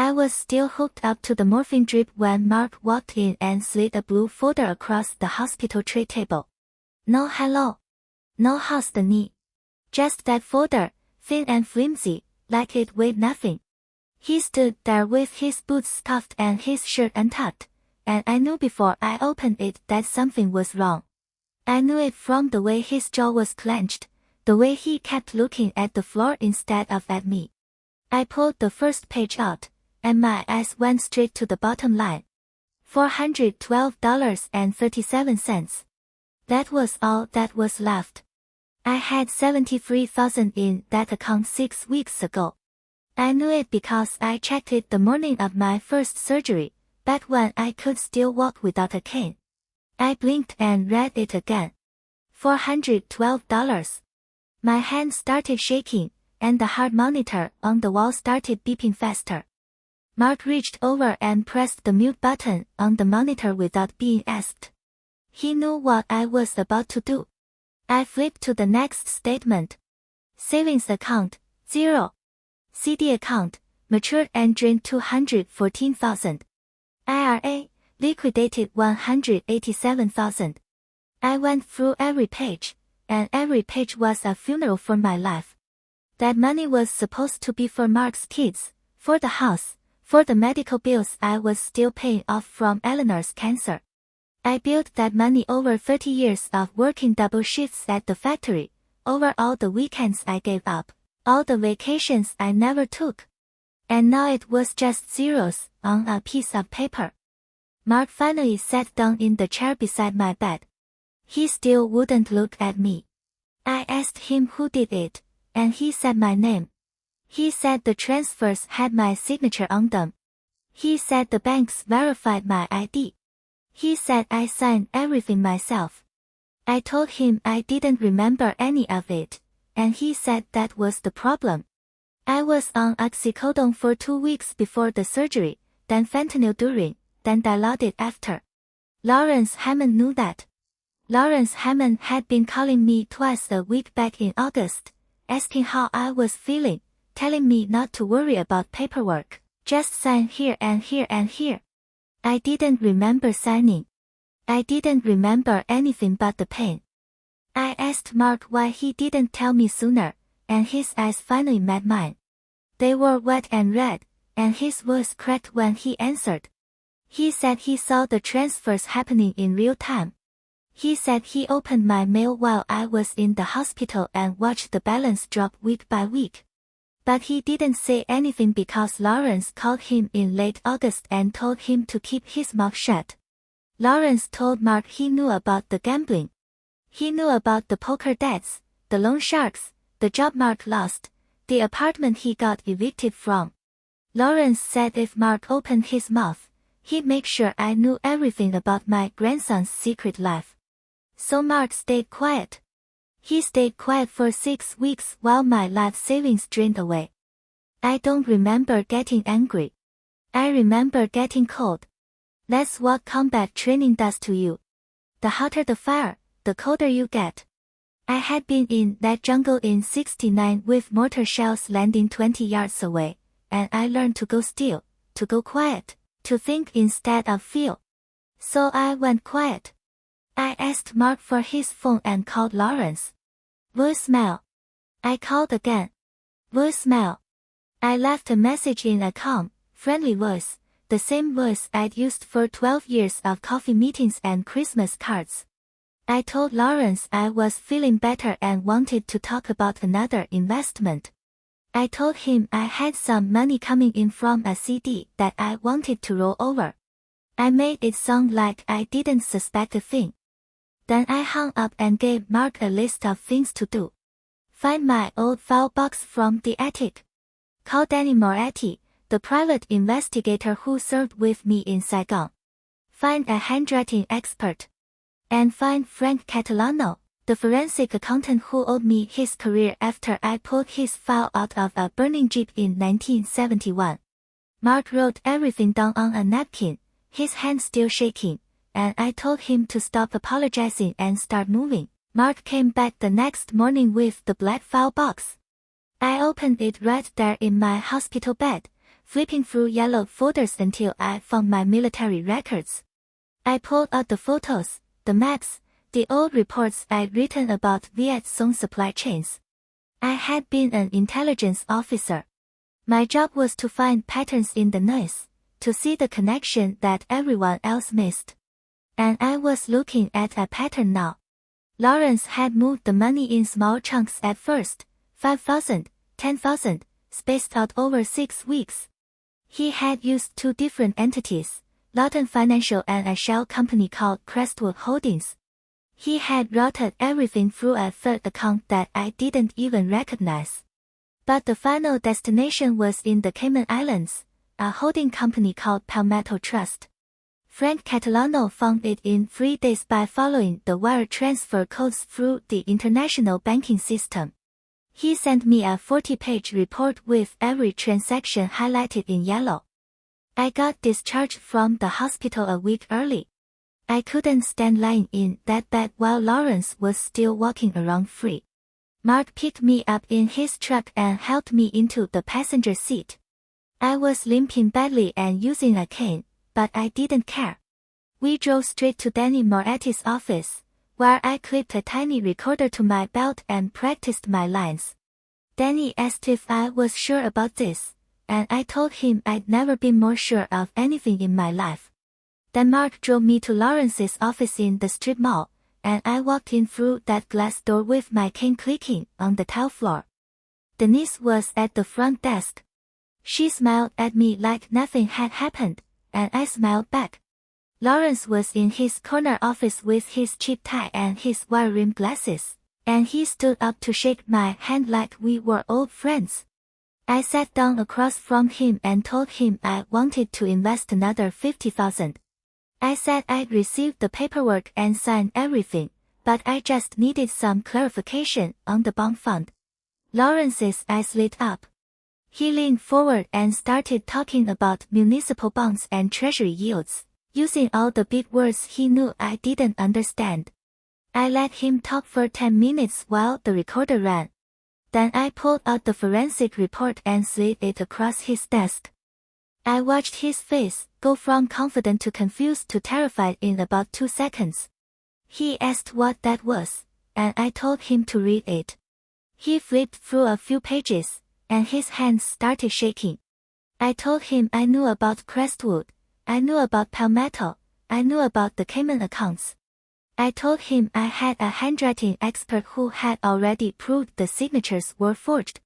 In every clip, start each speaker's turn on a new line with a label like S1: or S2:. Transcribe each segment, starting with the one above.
S1: I was still hooked up to the morphine drip when Mark walked in and slid a blue folder across the hospital tray table. No hello. No how's the knee. Just that folder, thin and flimsy, like it weighed nothing. He stood there with his boots scuffed and his shirt untucked, and I knew before I opened it that something was wrong. I knew it from the way his jaw was clenched, the way he kept looking at the floor instead of at me. I pulled the first page out, and my eyes went straight to the bottom line. $412.37. That was all that was left. I had $73,000 in that account 6 weeks ago. I knew it because I checked it the morning of my first surgery, back when I could still walk without a cane. I blinked and read it again. $412. My hand started shaking, and the heart monitor on the wall started beeping faster. Mark reached over and pressed the mute button on the monitor without being asked. He knew what I was about to do. I flipped to the next statement. Savings account, 0. CD account, matured and drained $214,000. IRA, liquidated $187,000. I went through every page, and every page was a funeral for my life. That money was supposed to be for Mark's kids, for the house, for the medical bills I was still paying off from Eleanor's cancer. I built that money over 30 years of working double shifts at the factory, over all the weekends I gave up, all the vacations I never took. And now it was just zeros on a piece of paper. Mark finally sat down in the chair beside my bed. He still wouldn't look at me. I asked him who did it, and he said my name. He said the transfers had my signature on them. He said the banks verified my ID. He said I signed everything myself. I told him I didn't remember any of it, and he said that was the problem. I was on oxycodone for 2 weeks before the surgery, then fentanyl during, then Dilaudid after. Lawrence Hammond knew that. Lawrence Hammond had been calling me twice a week back in August, asking how I was feeling, telling me not to worry about paperwork, just sign here and here and here. I didn't remember signing. I didn't remember anything but the pain. I asked Mark why he didn't tell me sooner, and his eyes finally met mine. They were wet and red, and his voice cracked when he answered. He said he saw the transfers happening in real time. He said he opened my mail while I was in the hospital and watched the balance drop week by week. But he didn't say anything because Lawrence called him in late August and told him to keep his mouth shut. Lawrence told Mark he knew about the gambling. He knew about the poker debts, the loan sharks, the job Mark lost, the apartment he got evicted from. Lawrence said if Mark opened his mouth, he'd make sure I knew everything about my grandson's secret life. So Mark stayed quiet. He stayed quiet for 6 weeks while my life savings drained away. I don't remember getting angry. I remember getting cold. That's what combat training does to you. The hotter the fire, the colder you get. I had been in that jungle in '69 with mortar shells landing 20 yards away, and I learned to go still, to go quiet, to think instead of feel. So I went quiet. I asked Mark for his phone and called Lawrence. Voicemail. I called again. Voicemail. I left a message in a calm, friendly voice, the same voice I'd used for 12 years of coffee meetings and Christmas cards. I told Lawrence I was feeling better and wanted to talk about another investment. I told him I had some money coming in from a CD that I wanted to roll over. I made it sound like I didn't suspect a thing. Then I hung up and gave Mark a list of things to do. Find my old file box from the attic. Call Danny Moretti, the private investigator who served with me in Saigon. Find a handwriting expert. And find Frank Catalano, the forensic accountant who owed me his career after I pulled his file out of a burning Jeep in 1971. Mark wrote everything down on a napkin, his hand still shaking, and I told him to stop apologizing and start moving. Mark came back the next morning with the black file box. I opened it right there in my hospital bed, flipping through yellow folders until I found my military records. I pulled out the photos, the maps, the old reports I'd written about Viet Cong supply chains. I had been an intelligence officer. My job was to find patterns in the noise, to see the connection that everyone else missed. And I was looking at a pattern now. Lawrence had moved the money in small chunks at first, 5,000, 10,000, spaced out over 6 weeks. He had used 2 different entities, Lawton Financial and a shell company called Crestwood Holdings. He had routed everything through a third account that I didn't even recognize. But the final destination was in the Cayman Islands, a holding company called Palmetto Trust. Frank Catalano found it in 3 days by following the wire transfer codes through the international banking system. He sent me a 40-page report with every transaction highlighted in yellow. I got discharged from the hospital a week early. I couldn't stand lying in that bed while Lawrence was still walking around free. Mark picked me up in his truck and helped me into the passenger seat. I was limping badly and using a cane, but I didn't care. We drove straight to Danny Moretti's office, where I clipped a tiny recorder to my belt and practiced my lines. Danny asked if I was sure about this, and I told him I'd never been more sure of anything in my life. Then Mark drove me to Lawrence's office in the strip mall, and I walked in through that glass door with my cane clicking on the tile floor. Denise was at the front desk. She smiled at me like nothing had happened, and I smiled back. Lawrence was in his corner office with his cheap tie and his wire-rimmed glasses, and he stood up to shake my hand like we were old friends. I sat down across from him and told him I wanted to invest another 50,000. I said I'd received the paperwork and signed everything, but I just needed some clarification on the bond fund. Lawrence's eyes lit up. He leaned forward and started talking about municipal bonds and treasury yields, using all the big words he knew I didn't understand. I let him talk for 10 minutes while the recorder ran. Then I pulled out the forensic report and slid it across his desk. I watched his face go from confident to confused to terrified in about 2 seconds. He asked what that was, and I told him to read it. He flipped through a few pages, and his hands started shaking. I told him I knew about Crestwood, I knew about Palmetto, I knew about the Cayman accounts. I told him I had a handwriting expert who had already proved the signatures were forged.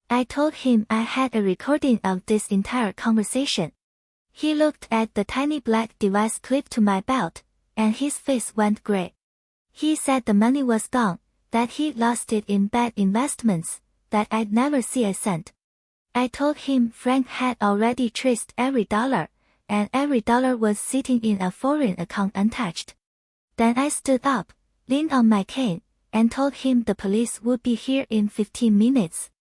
S1: I told him I had a recording of this entire conversation. He looked at the tiny black device clipped to my belt, and his face went gray. He said the money was gone, that he'd lost it in bad investments, that I'd never see a cent. I told him Frank had already traced every dollar, and every dollar was sitting in a foreign account untouched. Then I stood up, leaned on my cane, and told him the police would be here in 15 minutes.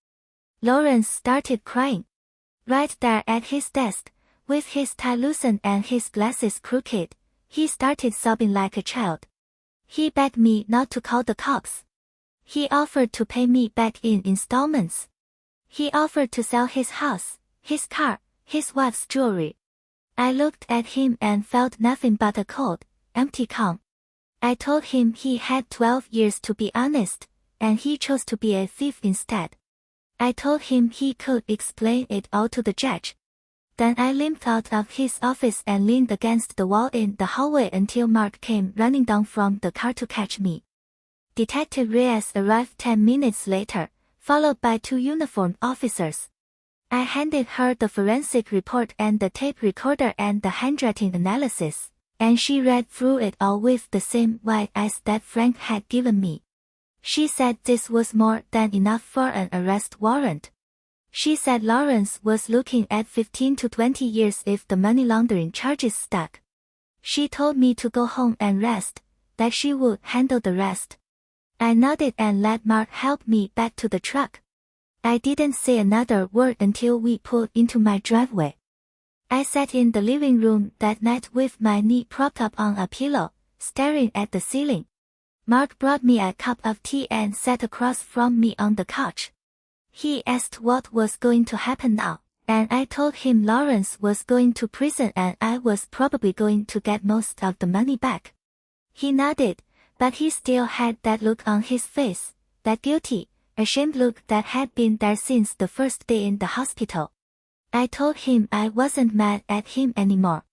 S1: Lawrence started crying. Right there at his desk, with his tie loosened and his glasses crooked, he started sobbing like a child. He begged me not to call the cops. He offered to pay me back in installments. He offered to sell his house, his car, his wife's jewelry. I looked at him and felt nothing but a cold, empty calm. I told him he had 12 years to be honest, and he chose to be a thief instead. I told him he could explain it all to the judge. Then I limped out of his office and leaned against the wall in the hallway until Mark came running down from the car to catch me. Detective Reyes arrived 10 minutes later, followed by 2 uniformed officers. I handed her the forensic report and the tape recorder and the handwriting analysis, and she read through it all with the same wide eyes that Frank had given me. She said this was more than enough for an arrest warrant. She said Lawrence was looking at 15 to 20 years if the money laundering charges stuck. She told me to go home and rest, that she would handle the rest. I nodded and let Mark help me back to the truck. I didn't say another word until we pulled into my driveway. I sat in the living room that night with my knee propped up on a pillow, staring at the ceiling. Mark brought me a cup of tea and sat across from me on the couch. He asked what was going to happen now, And I told him Lawrence was going to prison and I was probably going to get most of the money back. He nodded, but he still had that look on his face, that guilty, ashamed look that had been there since the first day in the hospital. I told him I wasn't mad at him anymore.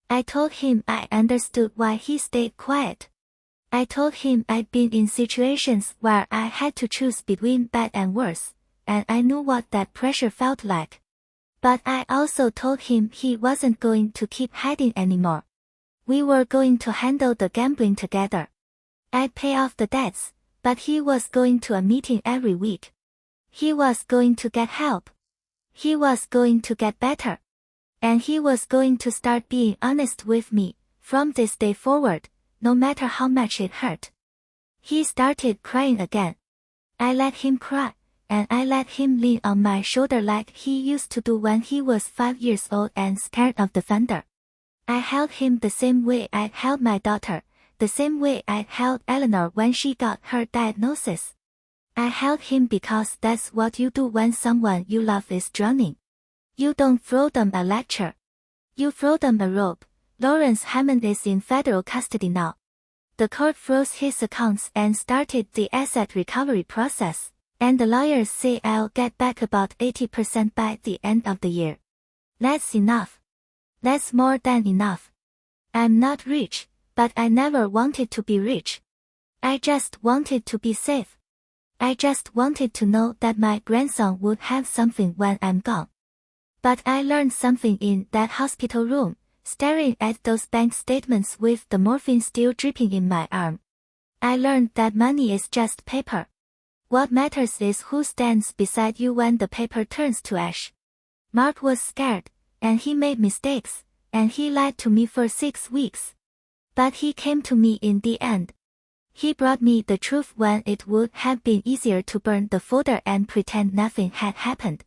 S1: I told him I understood why he stayed quiet. I told him I'd been in situations where I had to choose between bad and worse, and I knew what that pressure felt like. But I also told him he wasn't going to keep hiding anymore. We were going to handle the gambling together. I'd pay off the debts, but he was going to a meeting every week. He was going to get help. He was going to get better. And he was going to start being honest with me, from this day forward, no matter how much it hurt. He started crying again. I let him cry, and I let him lean on my shoulder like he used to do when he was 5 years old and scared of the thunder. I held him the same way I held my daughter, the same way I held Eleanor when she got her diagnosis. I held him because that's what you do when someone you love is drowning. You don't throw them a lecture. You throw them a rope. Lawrence Hammond is in federal custody now. The court froze his accounts and started the asset recovery process, and the lawyers say I'll get back about 80% by the end of the year. That's enough. That's more than enough. I'm not rich, but I never wanted to be rich. I just wanted to be safe. I just wanted to know that my grandson would have something when I'm gone. But I learned something in that hospital room, staring at those bank statements with the morphine still dripping in my arm. I learned that money is just paper. What matters is who stands beside you when the paper turns to ash. Mark was scared, and he made mistakes, and he lied to me for 6 weeks. But he came to me in the end. He brought me the truth when it would have been easier to burn the folder and pretend nothing had happened.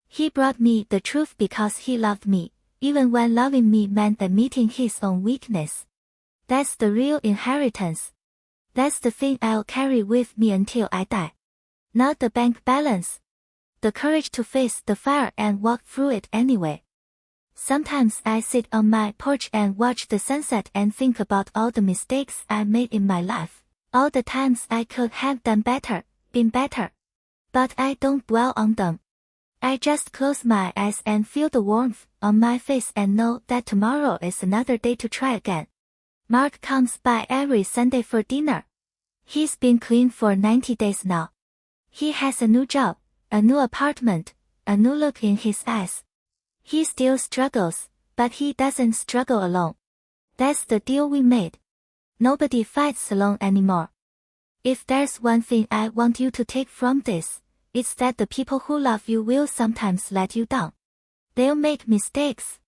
S1: He brought me the truth because he loved me, even when loving me meant admitting his own weakness. That's the real inheritance. That's the thing I'll carry with me until I die. Not the bank balance. The courage to face the fire and walk through it anyway. Sometimes I sit on my porch and watch the sunset and think about all the mistakes I made in my life. All the times I could have done better, been better. But I don't dwell on them. I just close my eyes and feel the warmth on my face and know that tomorrow is another day to try again. Mark comes by every Sunday for dinner. He's been clean for 90 days now. He has a new job, a new apartment, a new look in his eyes. He still struggles, but he doesn't struggle alone. That's the deal we made. Nobody fights alone anymore. If there's one thing I want you to take from this, it's that the people who love you will sometimes let you down. They'll make mistakes.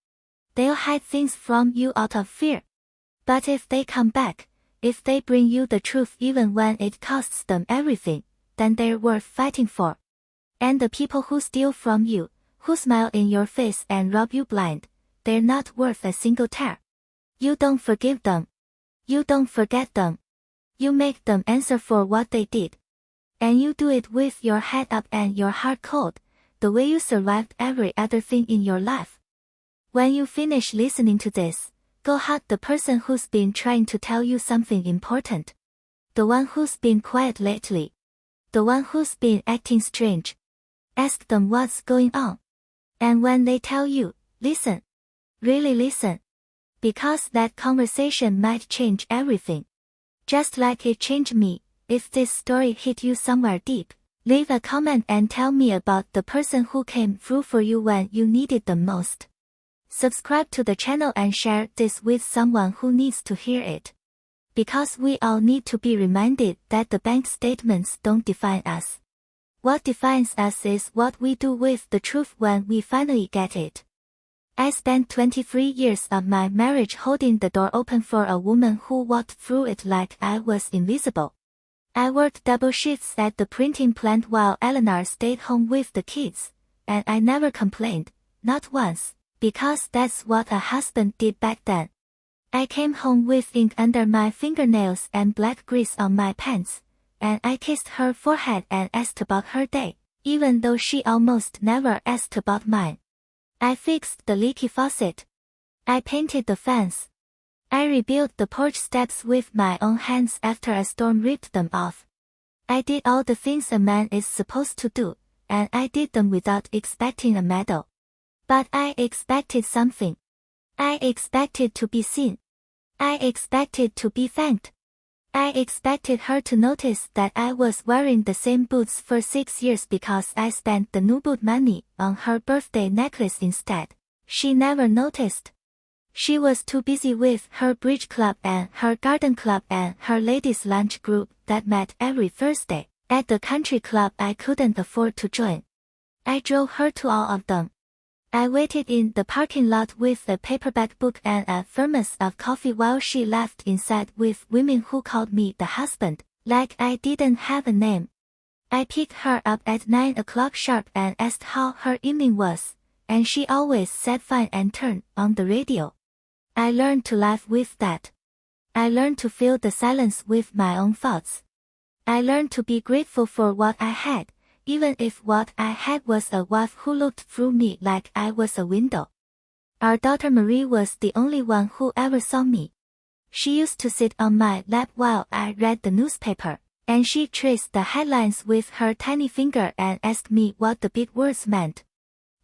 S1: They'll hide things from you out of fear. But if they come back, if they bring you the truth even when it costs them everything, then they're worth fighting for. And the people who steal from you, who smile in your face and rob you blind, they're not worth a single tear. You don't forgive them. You don't forget them. You make them answer for what they did. And you do it with your head up and your heart cold, the way you survived every other thing in your life. When you finish listening to this, go hug the person who's been trying to tell you something important. The one who's been quiet lately. The one who's been acting strange. Ask them what's going on. And when they tell you, listen. Really listen. Because that conversation might change everything. Just like it changed me. If this story hit you somewhere deep, leave a comment and tell me about the person who came through for you when you needed them most. Subscribe to the channel and share this with someone who needs to hear it. Because we all need to be reminded that the bank statements don't define us. What defines us is what we do with the truth when we finally get it. I spent 23 years of my marriage holding the door open for a woman who walked through it like I was invisible. I worked double shifts at the printing plant while Eleanor stayed home with the kids, and I never complained, not once, because that's what a husband did back then. I came home with ink under my fingernails and black grease on my pants, and I kissed her forehead and asked about her day, even though she almost never asked about mine. I fixed the leaky faucet. I painted the fence. I rebuilt the porch steps with my own hands after a storm ripped them off. I did all the things a man is supposed to do, and I did them without expecting a medal. But I expected something. I expected to be seen. I expected to be thanked. I expected her to notice that I was wearing the same boots for 6 years because I spent the new boot money on her birthday necklace instead. She never noticed. She was too busy with her bridge club and her garden club and her ladies' lunch group that met every Thursday at the country club I couldn't afford to join. I drove her to all of them. I waited in the parking lot with a paperback book and a thermos of coffee while she left inside with women who called me the husband, like I didn't have a name. I picked her up at 9 o'clock sharp and asked how her evening was, and she always said fine and turned on the radio. I learned to laugh with that. I learned to fill the silence with my own thoughts. I learned to be grateful for what I had, even if what I had was a wife who looked through me like I was a window. Our daughter Marie was the only one who ever saw me. She used to sit on my lap while I read the newspaper, and she traced the headlines with her tiny finger and asked me what the big words meant.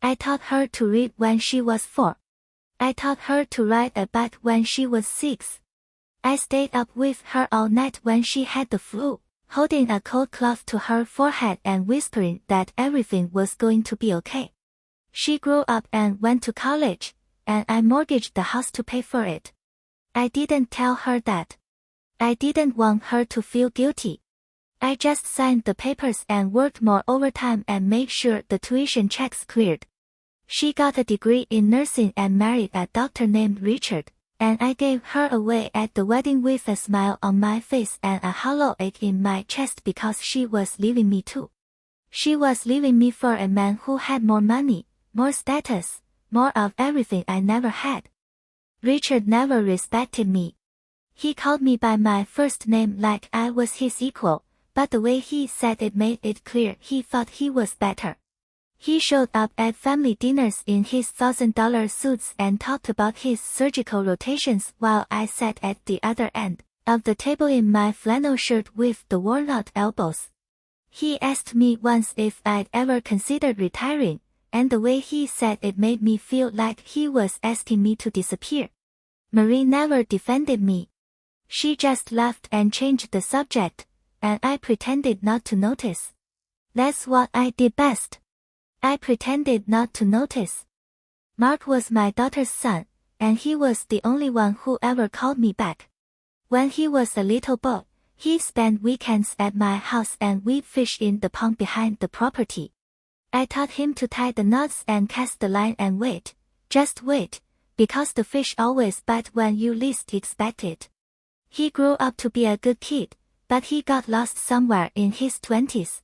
S1: I taught her to read when she was 4. I taught her to ride a bike when she was 6. I stayed up with her all night when she had the flu, holding a cold cloth to her forehead and whispering that everything was going to be okay. She grew up and went to college, and I mortgaged the house to pay for it. I didn't tell her that. I didn't want her to feel guilty. I just signed the papers and worked more overtime and made sure the tuition checks cleared. She got a degree in nursing and married a doctor named Richard, and I gave her away at the wedding with a smile on my face and a hollow ache in my chest because she was leaving me too. She was leaving me for a man who had more money, more status, more of everything I never had. Richard never respected me. He called me by my first name like I was his equal, but the way he said it made it clear he thought he was better. He showed up at family dinners in his $1,000 suits and talked about his surgical rotations while I sat at the other end of the table in my flannel shirt with the worn-out elbows. He asked me once if I'd ever considered retiring, and the way he said it made me feel like he was asking me to disappear. Marie never defended me. She just laughed and changed the subject, and I pretended not to notice. That's what I did best. I pretended not to notice. Mark was my daughter's son, and he was the only one who ever called me back. When he was a little boy, he spent weekends at my house and we'd fish in the pond behind the property. I taught him to tie the knots and cast the line and wait, just wait, because the fish always bite when you least expect it. He grew up to be a good kid, but he got lost somewhere in his 20s.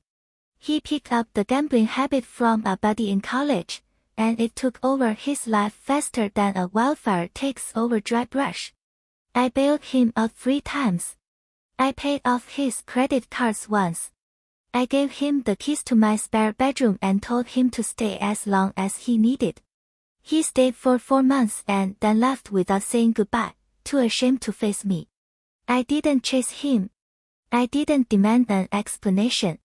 S1: He picked up the gambling habit from a buddy in college, and it took over his life faster than a wildfire takes over dry brush. I bailed him out 3 times. I paid off his credit cards once. I gave him the keys to my spare bedroom and told him to stay as long as he needed. He stayed for 4 months and then left without saying goodbye, too ashamed to face me. I didn't chase him. I didn't demand an explanation.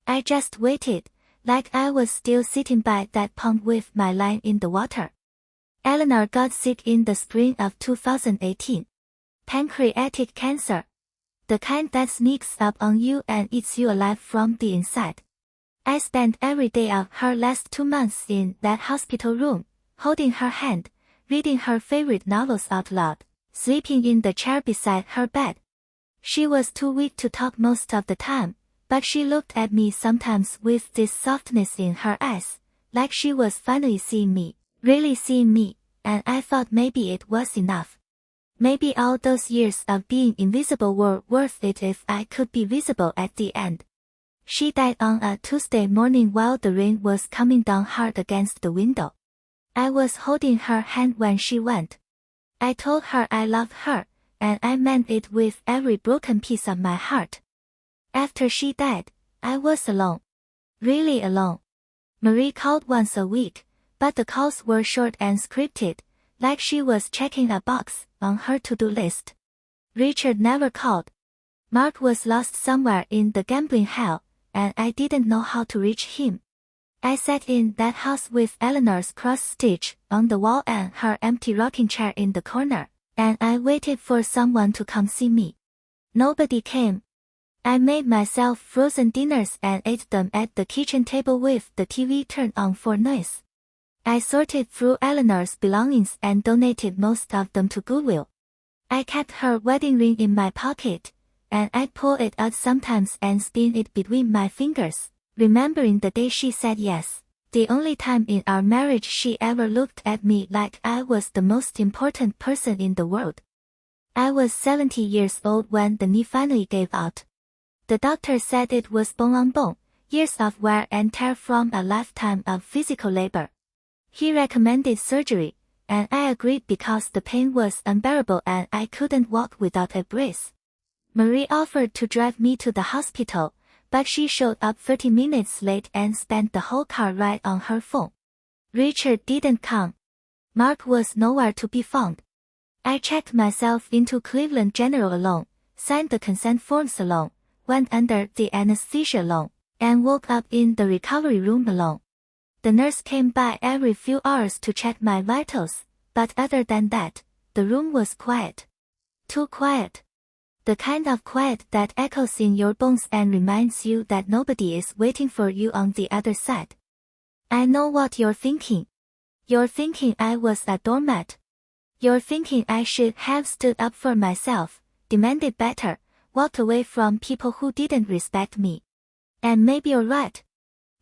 S1: I just waited, like I was still sitting by that pond with my line in the water. Eleanor got sick in the spring of 2018. Pancreatic cancer. The kind that sneaks up on you and eats you alive from the inside. I spent every day of her last 2 months in that hospital room, holding her hand, reading her favorite novels out loud, sleeping in the chair beside her bed. She was too weak to talk most of the time, but she looked at me sometimes with this softness in her eyes, like she was finally seeing me, really seeing me, and I thought maybe it was enough. Maybe all those years of being invisible were worth it if I could be visible at the end. She died on a Tuesday morning while the rain was coming down hard against the window. I was holding her hand when she went. I told her I loved her, and I meant it with every broken piece of my heart. After she died, I was alone. Really alone. Marie called once a week, but the calls were short and scripted, like she was checking a box on her to-do list. Richard never called. Mark was lost somewhere in the gambling hell, and I didn't know how to reach him. I sat in that house with Eleanor's cross-stitch on the wall and her empty rocking chair in the corner, and I waited for someone to come see me. Nobody came. I made myself frozen dinners and ate them at the kitchen table with the TV turned on for noise. I sorted through Eleanor's belongings and donated most of them to Goodwill. I kept her wedding ring in my pocket, and I'd pull it out sometimes and spin it between my fingers, remembering the day she said yes, the only time in our marriage she ever looked at me like I was the most important person in the world. I was 70 years old when the knee finally gave out. The doctor said it was bone on bone, years of wear and tear from a lifetime of physical labor. He recommended surgery, and I agreed because the pain was unbearable and I couldn't walk without a brace. Marie offered to drive me to the hospital, but she showed up 30 minutes late and spent the whole car ride on her phone. Richard didn't come. Mark was nowhere to be found. I checked myself into Cleveland General alone, signed the consent forms alone, went under the anesthesia alone, and woke up in the recovery room alone. The nurse came by every few hours to check my vitals, but other than that, the room was quiet. Too quiet. The kind of quiet that echoes in your bones and reminds you that nobody is waiting for you on the other side. I know what you're thinking. You're thinking I was a doormat. You're thinking I should have stood up for myself, demanded better, walked away from people who didn't respect me. And maybe you're right.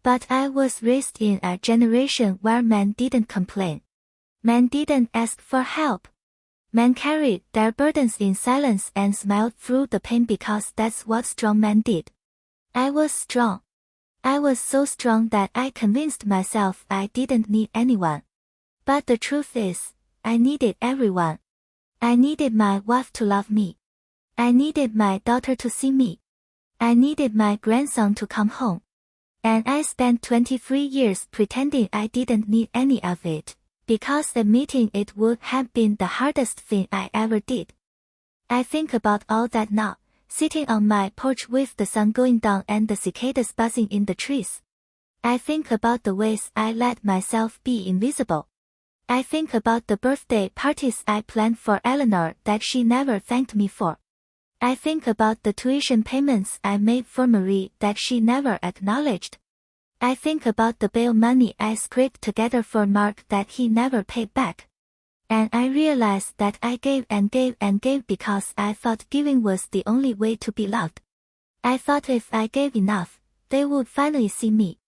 S1: But I was raised in a generation where men didn't complain. Men didn't ask for help. Men carried their burdens in silence and smiled through the pain because that's what strong men did. I was strong. I was so strong that I convinced myself I didn't need anyone. But the truth is, I needed everyone. I needed my wife to love me. I needed my daughter to see me. I needed my grandson to come home. And I spent 23 years pretending I didn't need any of it, because admitting it would have been the hardest thing I ever did. I think about all that now, sitting on my porch with the sun going down and the cicadas buzzing in the trees. I think about the ways I let myself be invisible. I think about the birthday parties I planned for Eleanor that she never thanked me for. I think about the tuition payments I made for Marie that she never acknowledged. I think about the bail money I scraped together for Mark that he never paid back. And I realized that I gave and gave and gave because I thought giving was the only way to be loved. I thought if I gave enough, they would finally see me.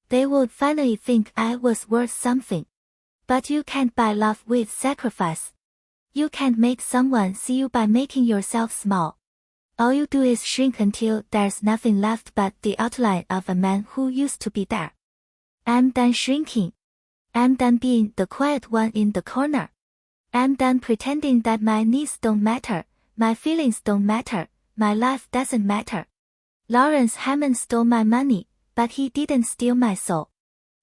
S1: They would finally think I was worth something. But you can't buy love with sacrifice. You can't make someone see you by making yourself small. All you do is shrink until there's nothing left but the outline of a man who used to be there. I'm done shrinking. I'm done being the quiet one in the corner. I'm done pretending that my needs don't matter, my feelings don't matter, my life doesn't matter. Lawrence Hammond stole my money, but he didn't steal my soul.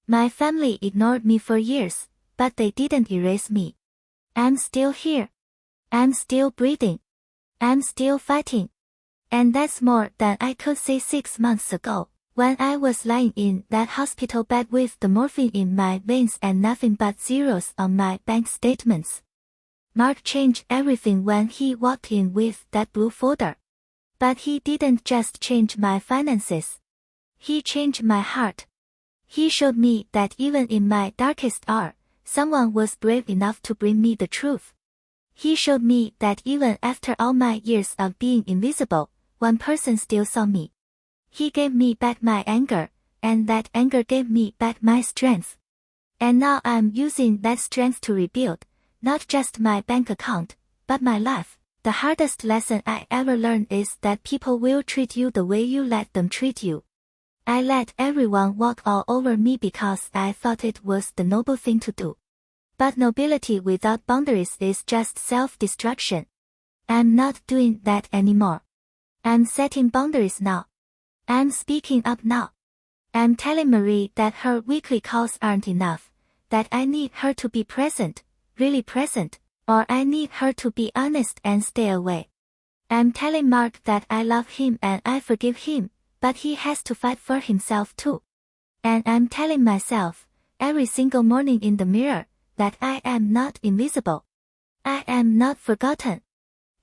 S1: My family ignored me for years, but they didn't erase me. I'm still here. I'm still breathing. I'm still fighting. And that's more than I could say 6 months ago, when I was lying in that hospital bed with the morphine in my veins and nothing but zeros on my bank statements. Mark changed everything when he walked in with that blue folder. But he didn't just change my finances. He changed my heart. He showed me that even in my darkest hour, someone was brave enough to bring me the truth. He showed me that even after all my years of being invisible, one person still saw me. He gave me back my anger, and that anger gave me back my strength. And now I'm using that strength to rebuild, not just my bank account, but my life. The hardest lesson I ever learned is that people will treat you the way you let them treat you. I let everyone walk all over me because I thought it was the noble thing to do. But nobility without boundaries is just self-destruction. I'm not doing that anymore. I'm setting boundaries now. I'm speaking up now. I'm telling Marie that her weekly calls aren't enough, that I need her to be present, really present, or I need her to be honest and stay away. I'm telling Mark that I love him and I forgive him, but he has to fight for himself too. And I'm telling myself, every single morning in the mirror, that I am not invisible. I am not forgotten.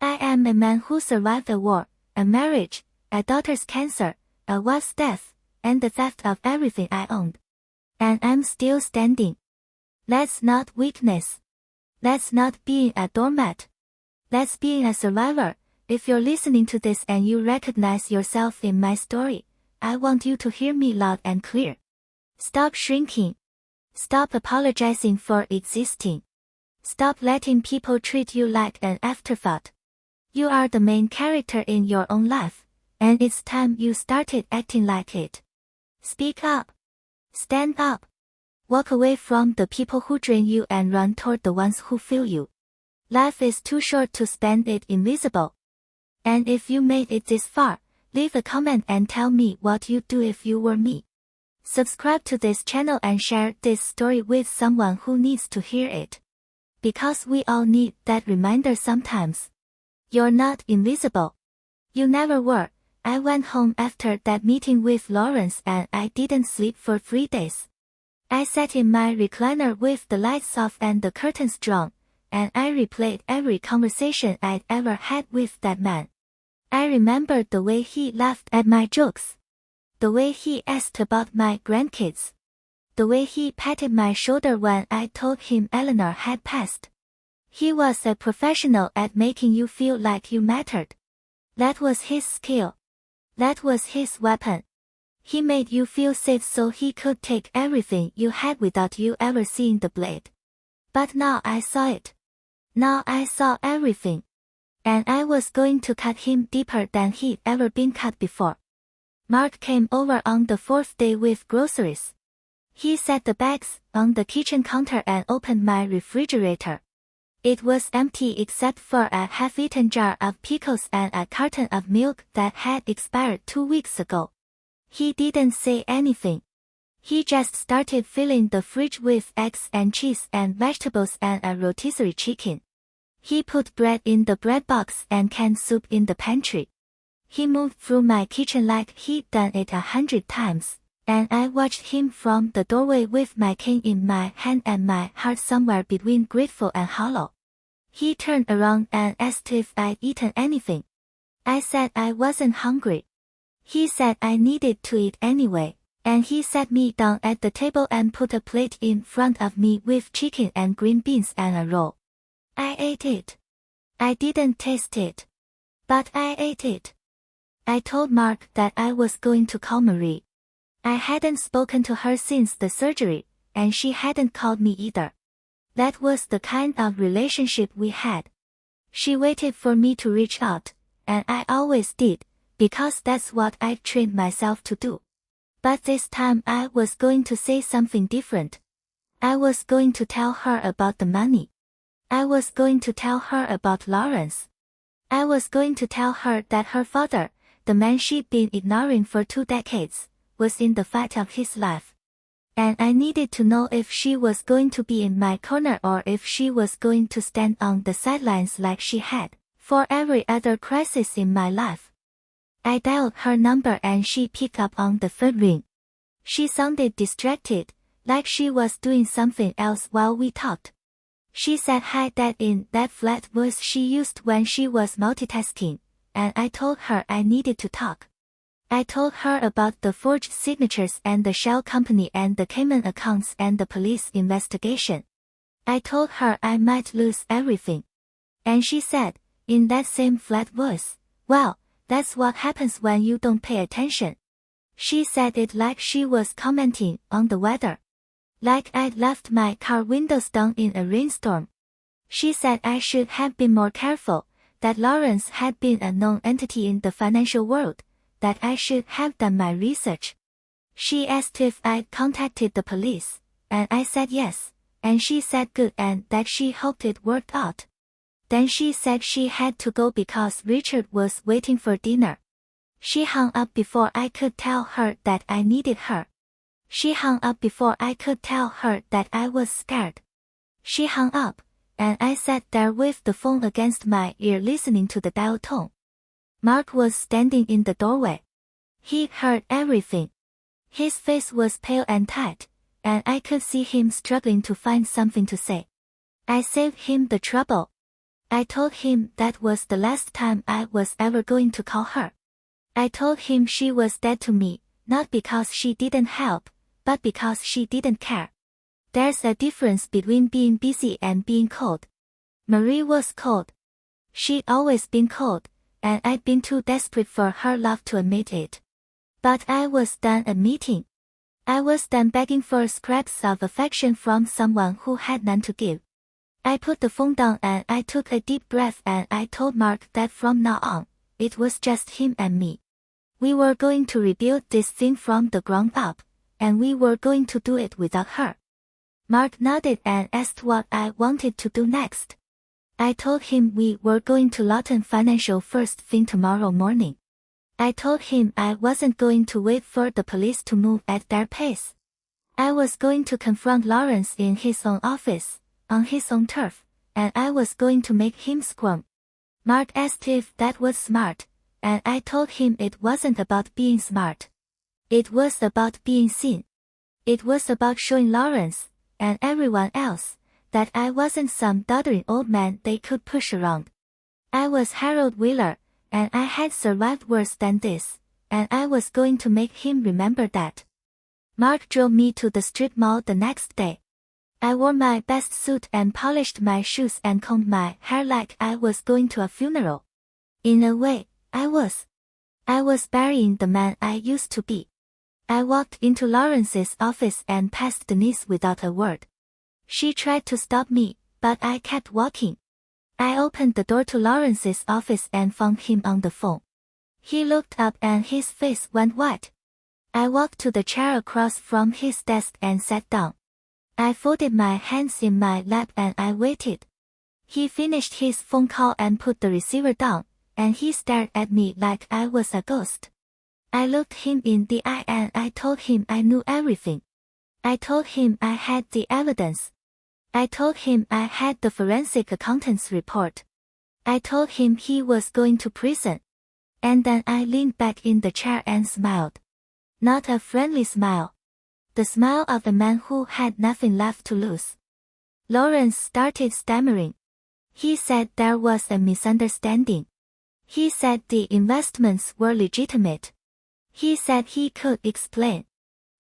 S1: I am a man who survived a war, a marriage, a daughter's cancer, a wife's death, and the theft of everything I owned. And I'm still standing. That's not weakness. That's not being a doormat. That's being a survivor. If you're listening to this and you recognize yourself in my story, I want you to hear me loud and clear. Stop shrinking. Stop apologizing for existing. Stop letting people treat you like an afterthought. You are the main character in your own life, and it's time you started acting like it. Speak up. Stand up. Walk away from the people who drain you and run toward the ones who fill you. Life is too short to spend it invisible. And if you made it this far, leave a comment and tell me what you'd do if you were me. Subscribe to this channel and share this story with someone who needs to hear it. Because we all need that reminder sometimes. You're not invisible. You never were. I went home after that meeting with Lawrence and I didn't sleep for 3 days. I sat in my recliner with the lights off and the curtains drawn, and I replayed every conversation I'd ever had with that man. I remembered the way he laughed at my jokes. The way he asked about my grandkids. The way he patted my shoulder when I told him Eleanor had passed. He was a professional at making you feel like you mattered. That was his skill. That was his weapon. He made you feel safe so he could take everything you had without you ever seeing the blade. But now I saw it. Now I saw everything. And I was going to cut him deeper than he'd ever been cut before. Mark came over on the 4th day with groceries. He set the bags on the kitchen counter and opened my refrigerator. It was empty except for a half-eaten jar of pickles and a carton of milk that had expired 2 weeks ago. He didn't say anything. He just started filling the fridge with eggs and cheese and vegetables and a rotisserie chicken. He put bread in the bread box and canned soup in the pantry. He moved through my kitchen like he'd done it 100 times, and I watched him from the doorway with my cane in my hand and my heart somewhere between grateful and hollow. He turned around and asked if I'd eaten anything. I said I wasn't hungry. He said I needed to eat anyway, and he sat me down at the table and put a plate in front of me with chicken and green beans and a roll. I ate it. I didn't taste it. But I ate it. I told Mark that I was going to call Marie. I hadn't spoken to her since the surgery, and she hadn't called me either. That was the kind of relationship we had. She waited for me to reach out, and I always did, because that's what I trained myself to do. But this time I was going to say something different. I was going to tell her about the money. I was going to tell her about Lawrence. I was going to tell her that her father, the man she'd been ignoring for 2 decades, was in the fight of his life. And I needed to know if she was going to be in my corner or if she was going to stand on the sidelines like she had for every other crisis in my life. I dialed her number and she picked up on the phone ring. She sounded distracted, like she was doing something else while we talked. She said hi that in that flat voice she used when she was multitasking, and I told her I needed to talk. I told her about the forged signatures and the shell company and the Cayman accounts and the police investigation. I told her I might lose everything. And she said, in that same flat voice, well, that's what happens when you don't pay attention. She said it like she was commenting on the weather. Like I'd left my car windows down in a rainstorm. She said I should have been more careful, that Lawrence had been a known entity in the financial world, that I should have done my research. She asked if I'd contacted the police, and I said yes, and she said good and that she hoped it worked out. Then she said she had to go because Richard was waiting for dinner. She hung up before I could tell her that I needed her. She hung up before I could tell her that I was scared. She hung up, and I sat there with the phone against my ear listening to the dial tone. Mark was standing in the doorway. He heard everything. His face was pale and tight, and I could see him struggling to find something to say. I saved him the trouble. I told him that was the last time I was ever going to call her. I told him she was dead to me, not because she didn't help, but because she didn't care. There's a difference between being busy and being cold. Marie was cold. She'd always been cold, and I'd been too desperate for her love to admit it. But I was done admitting. I was done begging for scraps of affection from someone who had none to give. I put the phone down and I took a deep breath and I told Mark that from now on, it was just him and me. We were going to rebuild this thing from the ground up, and we were going to do it without her. Mark nodded and asked what I wanted to do next. I told him we were going to Lawton Financial first thing tomorrow morning. I told him I wasn't going to wait for the police to move at their pace. I was going to confront Lawrence in his own office, on his own turf, and I was going to make him squirm. Mark asked if that was smart, and I told him it wasn't about being smart. It was about being seen. It was about showing Lawrence, and everyone else, that I wasn't some doddering old man they could push around. I was Harold Wheeler, and I had survived worse than this, and I was going to make him remember that. Mark drove me to the strip mall the next day. I wore my best suit and polished my shoes and combed my hair like I was going to a funeral. In a way, I was burying the man I used to be. I walked into Lawrence's office and passed Denise without a word. She tried to stop me, but I kept walking. I opened the door to Lawrence's office and found him on the phone. He looked up and his face went white. I walked to the chair across from his desk and sat down. I folded my hands in my lap and I waited. He finished his phone call and put the receiver down, and he stared at me like I was a ghost. I looked him in the eye and I told him I knew everything. I told him I had the evidence. I told him I had the forensic accountant's report. I told him he was going to prison. And then I leaned back in the chair and smiled. Not a friendly smile. The smile of a man who had nothing left to lose. Lawrence started stammering. He said there was a misunderstanding. He said the investments were legitimate. He said he could explain.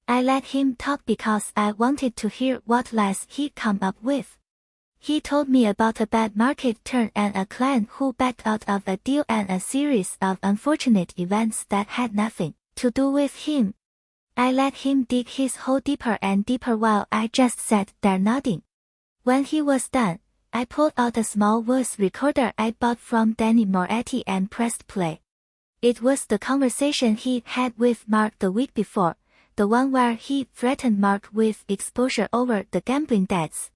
S1: I let him talk because I wanted to hear what lies he'd come up with. He told me about a bad market turn and a client who backed out of a deal and a series of unfortunate events that had nothing to do with him. I let him dig his hole deeper and deeper while I just sat there nodding. When he was done, I pulled out a small voice recorder I bought from Danny Moretti and pressed play. It was the conversation he had with Mark the week before, the one where he threatened Mark with exposure over the gambling debts.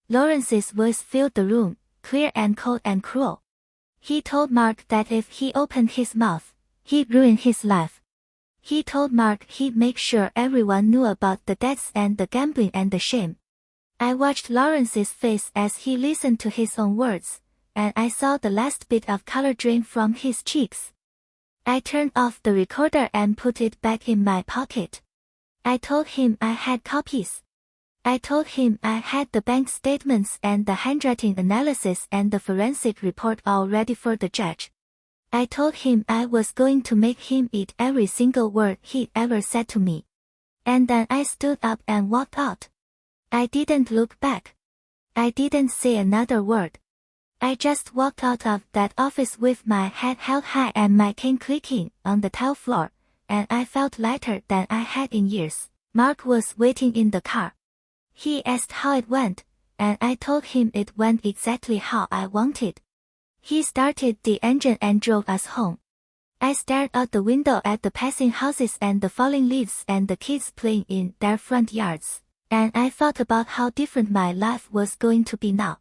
S1: Lawrence's voice filled the room, clear and cold and cruel. He told Mark that if he opened his mouth, he'd ruin his life. He told Mark he'd make sure everyone knew about the debts and the gambling and the shame. I watched Lawrence's face as he listened to his own words, and I saw the last bit of color drain from his cheeks. I turned off the recorder and put it back in my pocket. I told him I had copies. I told him I had the bank statements and the handwriting analysis and the forensic report all ready for the judge. I told him I was going to make him eat every single word he'd ever said to me. And then I stood up and walked out. I didn't look back. I didn't say another word. I just walked out of that office with my head held high and my cane clicking on the tile floor, and I felt lighter than I had in years. Mark was waiting in the car. He asked how it went, and I told him it went exactly how I wanted. He started the engine and drove us home. I stared out the window at the passing houses and the falling leaves and the kids playing in their front yards, and I thought about how different my life was going to be now.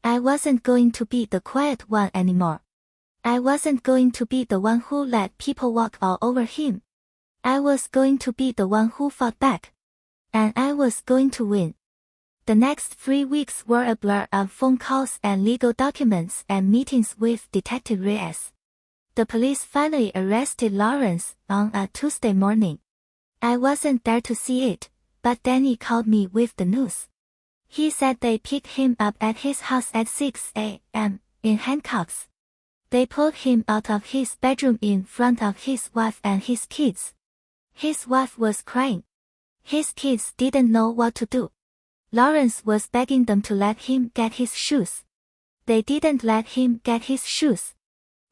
S1: I wasn't going to be the quiet one anymore. I wasn't going to be the one who let people walk all over him. I was going to be the one who fought back. And I was going to win. The next 3 weeks were a blur of phone calls and legal documents and meetings with Detective Reyes. The police finally arrested Lawrence on a Tuesday morning. I wasn't there to see it, but Danny called me with the news. He said they picked him up at his house at 6 a.m. in handcuffs. They pulled him out of his bedroom in front of his wife and his kids. His wife was crying. His kids didn't know what to do. Lawrence was begging them to let him get his shoes. They didn't let him get his shoes.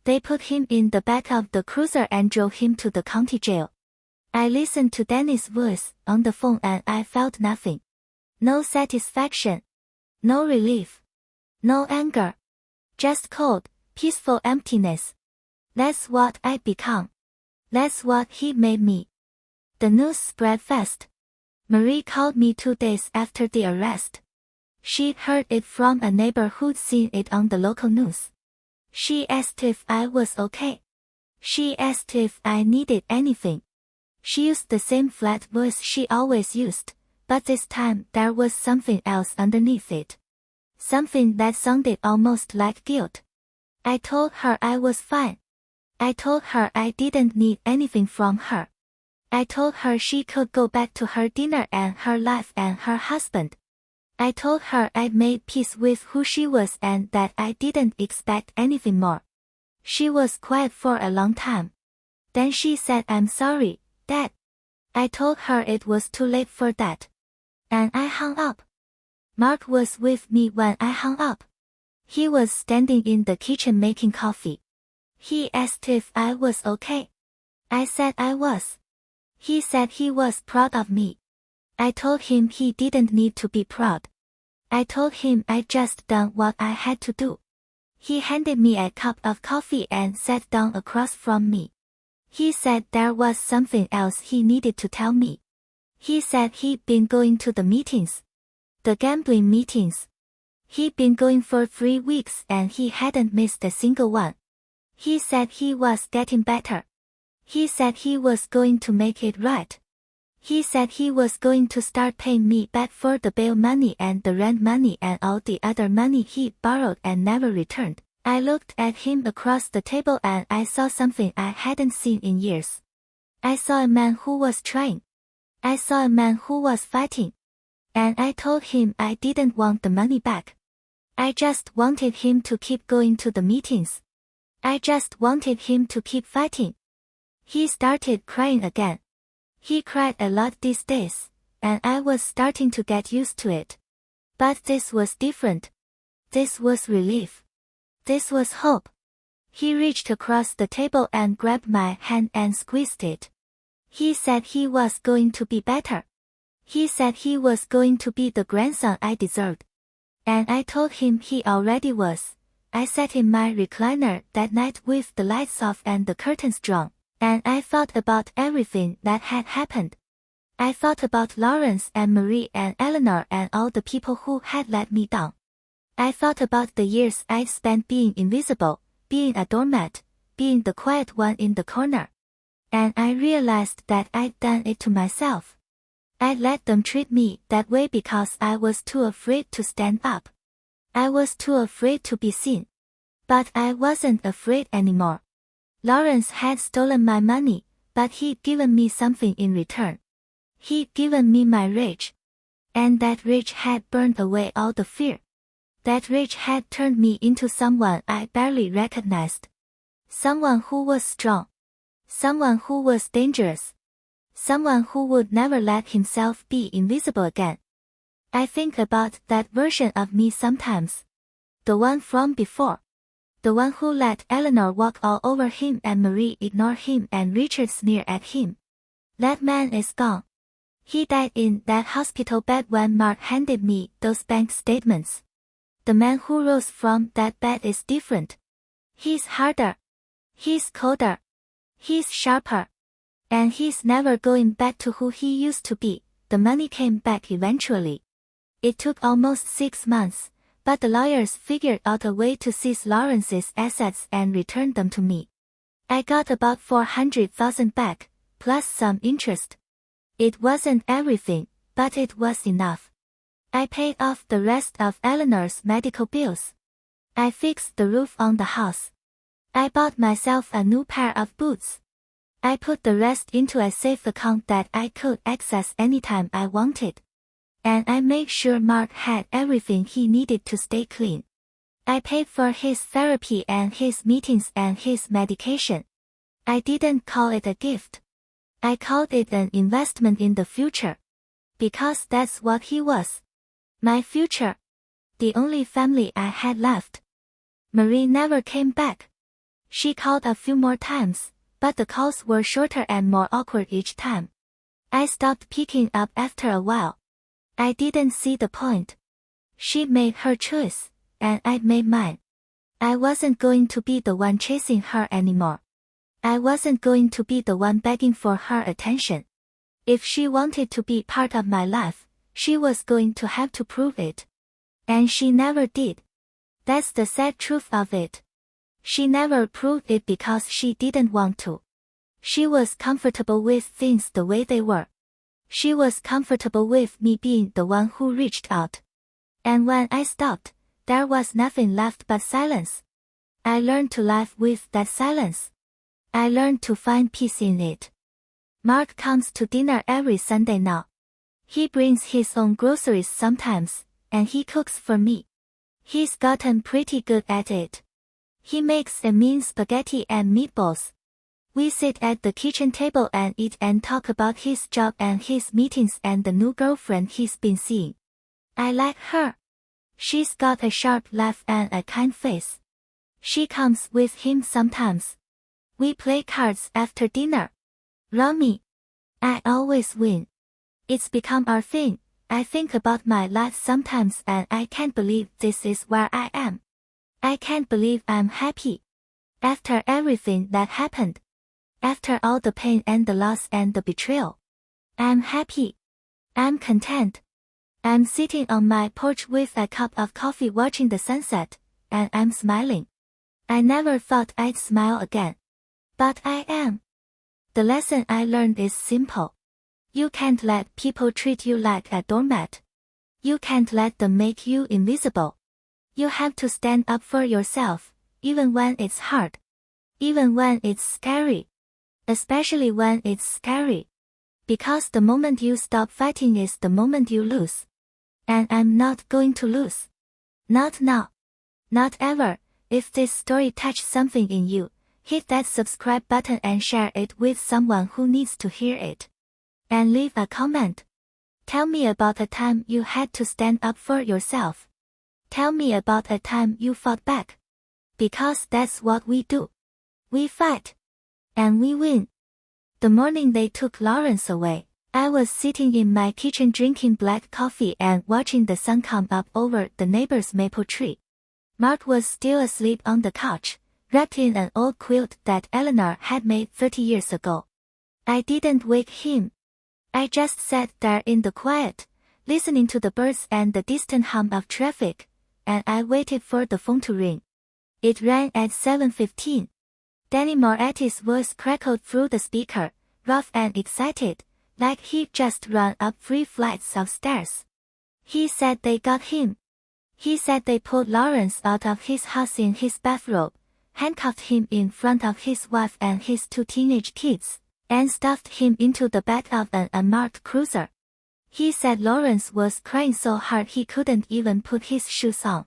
S1: They put him in the back of the cruiser and drove him to the county jail. I listened to Danny's voice on the phone and I felt nothing. No satisfaction. No relief. No anger. Just cold, peaceful emptiness. That's what I'd become. That's what he made me. The news spread fast. Marie called me 2 days after the arrest. She'd heard it from a neighbor who'd seen it on the local news. She asked if I was okay. She asked if I needed anything. She used the same flat voice she always used, but this time there was something else underneath it. Something that sounded almost like guilt. I told her I was fine. I told her I didn't need anything from her. I told her she could go back to her dinner and her life and her husband. I told her I'd made peace with who she was and that I didn't expect anything more. She was quiet for a long time. Then she said, "I'm sorry, Dad." I told her it was too late for that. And I hung up. Mark was with me when I hung up. He was standing in the kitchen making coffee. He asked if I was okay. I said I was. He said he was proud of me. I told him he didn't need to be proud. I told him I'd just done what I had to do. He handed me a cup of coffee and sat down across from me. He said there was something else he needed to tell me. He said he'd been going to the meetings. The gambling meetings. He'd been going for 3 weeks and he hadn't missed a single one. He said he was getting better. He said he was going to make it right. He said he was going to start paying me back for the bail money and the rent money and all the other money he borrowed and never returned. I looked at him across the table and I saw something I hadn't seen in years. I saw a man who was trying. I saw a man who was fighting. And I told him I didn't want the money back. I just wanted him to keep going to the meetings. I just wanted him to keep fighting. He started crying again. He cried a lot these days, and I was starting to get used to it. But this was different. This was relief. This was hope. He reached across the table and grabbed my hand and squeezed it. He said he was going to be better. He said he was going to be the grandson I deserved. And I told him he already was. I sat in my recliner that night with the lights off and the curtains drawn. And I thought about everything that had happened. I thought about Lawrence and Marie and Eleanor and all the people who had let me down. I thought about the years I'd spent being invisible, being a doormat, being the quiet one in the corner. And I realized that I'd done it to myself. I'd let them treat me that way because I was too afraid to stand up. I was too afraid to be seen. But I wasn't afraid anymore. Lawrence had stolen my money, but he'd given me something in return. He'd given me my rage. And that rage had burned away all the fear. That rage had turned me into someone I barely recognized. Someone who was strong. Someone who was dangerous. Someone who would never let himself be invisible again. I think about that version of me sometimes. The one from before. The one who let Eleanor walk all over him and Marie ignore him and Richard sneer at him. That man is gone. He died in that hospital bed when Mark handed me those bank statements. The man who rose from that bed is different. He's harder. He's colder. He's sharper. And he's never going back to who he used to be. The money came back eventually. It took almost 6 months. But the lawyers figured out a way to seize Lawrence's assets and return them to me. I got about $400,000 back, plus some interest. It wasn't everything, but it was enough. I paid off the rest of Eleanor's medical bills. I fixed the roof on the house. I bought myself a new pair of boots. I put the rest into a safe account that I could access anytime I wanted. And I made sure Mark had everything he needed to stay clean. I paid for his therapy and his meetings and his medication. I didn't call it a gift. I called it an investment in the future. Because that's what he was. My future. The only family I had left. Marie never came back. She called a few more times, but the calls were shorter and more awkward each time. I stopped picking up after a while. I didn't see the point. She made her choice, and I made mine. I wasn't going to be the one chasing her anymore. I wasn't going to be the one begging for her attention. If she wanted to be part of my life, she was going to have to prove it. And she never did. That's the sad truth of it. She never proved it because she didn't want to. She was comfortable with things the way they were. She was comfortable with me being the one who reached out. And when I stopped, there was nothing left but silence. I learned to live with that silence. I learned to find peace in it. Mark comes to dinner every Sunday now. He brings his own groceries sometimes, and he cooks for me. He's gotten pretty good at it. He makes a mean spaghetti and meatballs. We sit at the kitchen table and eat and talk about his job and his meetings and the new girlfriend he's been seeing. I like her. She's got a sharp laugh and a kind face. She comes with him sometimes. We play cards after dinner. Rummy. I always win. It's become our thing. I think about my life sometimes and I can't believe this is where I am. I can't believe I'm happy. After everything that happened. After all the pain and the loss and the betrayal. I'm happy. I'm content. I'm sitting on my porch with a cup of coffee watching the sunset, and I'm smiling. I never thought I'd smile again. But I am. The lesson I learned is simple. You can't let people treat you like a doormat. You can't let them make you invisible. You have to stand up for yourself, even when it's hard. Even when it's scary. Especially when it's scary. Because the moment you stop fighting is the moment you lose. And I'm not going to lose. Not now. Not ever. If this story touched something in you, hit that subscribe button and share it with someone who needs to hear it. And leave a comment. Tell me about a time you had to stand up for yourself. Tell me about a time you fought back. Because that's what we do. We fight. And we win. The morning they took Lawrence away, I was sitting in my kitchen drinking black coffee and watching the sun come up over the neighbor's maple tree. Mark was still asleep on the couch, wrapped in an old quilt that Eleanor had made 30 years ago. I didn't wake him. I just sat there in the quiet, listening to the birds and the distant hum of traffic, and I waited for the phone to ring. It rang at 7:15. Danny Moretti's voice crackled through the speaker, rough and excited, like he'd just run up 3 flights of stairs. He said they got him. He said they pulled Lawrence out of his house in his bathrobe, handcuffed him in front of his wife and his 2 teenage kids, and stuffed him into the back of an unmarked cruiser. He said Lawrence was crying so hard he couldn't even put his shoes on.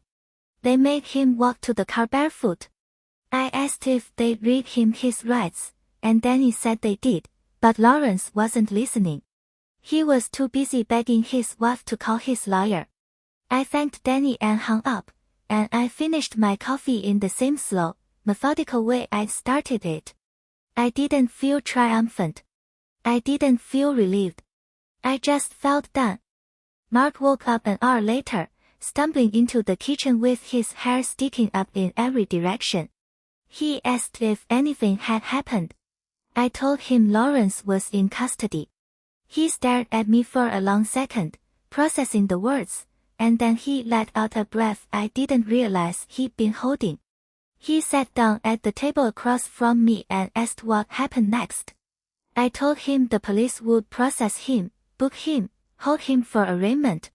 S1: They made him walk to the car barefoot. I asked if they'd read him his rights, and Danny said they did, but Lawrence wasn't listening. He was too busy begging his wife to call his lawyer. I thanked Danny and hung up, and I finished my coffee in the same slow, methodical way I'd started it. I didn't feel triumphant. I didn't feel relieved. I just felt done. Mark woke up an hour later, stumbling into the kitchen with his hair sticking up in every direction. He asked if anything had happened. I told him Lawrence was in custody. He stared at me for a long second, processing the words, and then he let out a breath I didn't realize he'd been holding. He sat down at the table across from me and asked what happened next. I told him the police would process him, book him, hold him for arraignment.